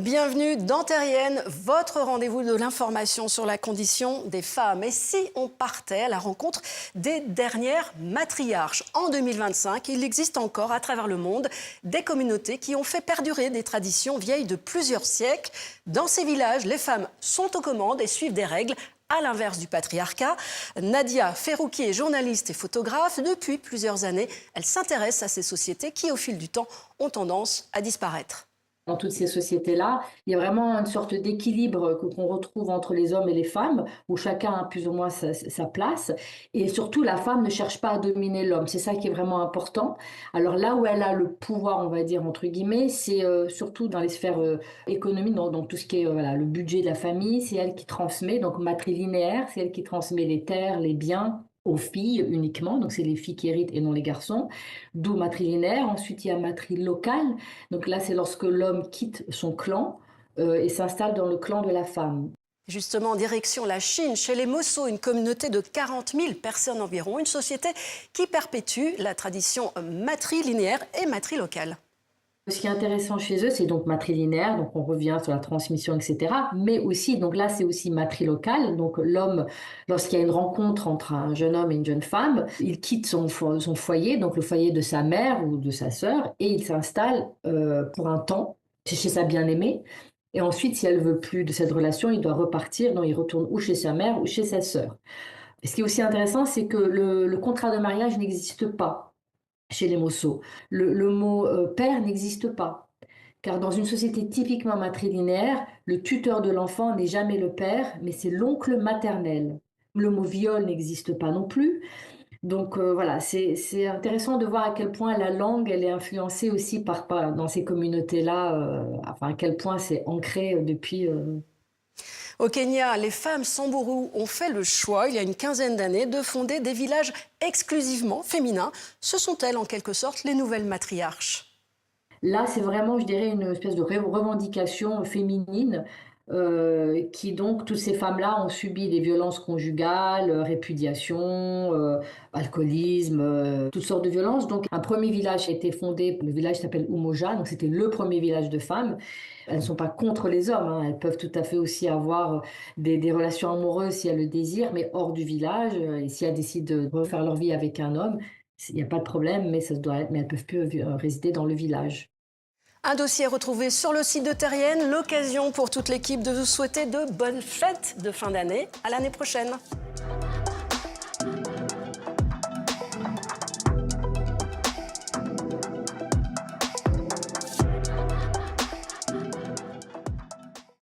Bienvenue dans Terrienne, votre rendez-vous de l'information sur la condition des femmes. Et si on partait à la rencontre des dernières matriarches? En 2025, il existe encore à travers le monde des communautés qui ont fait perdurer des traditions vieilles de plusieurs siècles. Dans ces villages, les femmes sont aux commandes et suivent des règles, à l'inverse du patriarcat. Nadia Ferrouki est journaliste et photographe. Depuis plusieurs années, elle s'intéresse à ces sociétés qui, au fil du temps, ont tendance à disparaître. Dans toutes ces sociétés-là, il y a vraiment une sorte d'équilibre qu'on retrouve entre les hommes et les femmes, où chacun a plus ou moins sa place. Et surtout, la femme ne cherche pas à dominer l'homme. C'est ça qui est vraiment important. Alors là où elle a le pouvoir, on va dire, entre guillemets, c'est surtout dans les sphères économiques, dans tout ce qui est voilà, le budget de la famille. C'est elle qui transmet, donc matrilinéaire, c'est elle qui transmet les terres, les biens aux filles uniquement, donc c'est les filles qui héritent et non les garçons, d'où matrilinéaire. Ensuite, il y a matrilocale, donc là c'est lorsque l'homme quitte son clan et s'installe dans le clan de la femme. Justement, en direction la Chine, chez les Mosso, une communauté de 40 000 personnes environ, une société qui perpétue la tradition matrilinéaire et matrilocale. Ce qui est intéressant chez eux, c'est donc matrilinéaire, donc on revient sur la transmission, etc. Mais aussi, donc là, c'est aussi matrilocale. Donc l'homme, lorsqu'il y a une rencontre entre un jeune homme et une jeune femme, il quitte son foyer, donc le foyer de sa mère ou de sa sœur, et il s'installe pour un temps chez sa bien-aimée. Et ensuite, si elle veut plus de cette relation, il doit repartir, donc il retourne ou chez sa mère ou chez sa sœur. Et ce qui est aussi intéressant, c'est que le contrat de mariage n'existe pas chez les Mosso. Le mot père n'existe pas. Car dans une société typiquement matrilinéaire, le tuteur de l'enfant n'est jamais le père, mais c'est l'oncle maternel. Le mot viol n'existe pas non plus. Donc voilà, c'est intéressant de voir à quel point la langue, elle est influencée aussi dans ces communautés-là, enfin à quel point c'est ancré depuis... Au Kenya, les femmes Samburu ont fait le choix, il y a une quinzaine d'années, de fonder des villages exclusivement féminins. Ce sont elles, en quelque sorte, les nouvelles matriarches. Là, c'est vraiment, je dirais, une espèce de revendication féminine qui, donc, toutes ces femmes-là ont subi des violences conjugales, répudiation, alcoolisme, toutes sortes de violences. Donc, un premier village a été fondé, le village s'appelle Umoja, donc c'était le premier village de femmes. Elles ne sont pas contre les hommes, hein. Elles peuvent tout à fait aussi avoir des relations amoureuses si elles le désirent, mais hors du village. Et si elles décident de refaire leur vie avec un homme, il n'y a pas de problème, mais elles ne peuvent plus résider dans le village. Un dossier retrouvé sur le site de Terrienne. L'occasion pour toute l'équipe de vous souhaiter de bonnes fêtes de fin d'année. À l'année prochaine.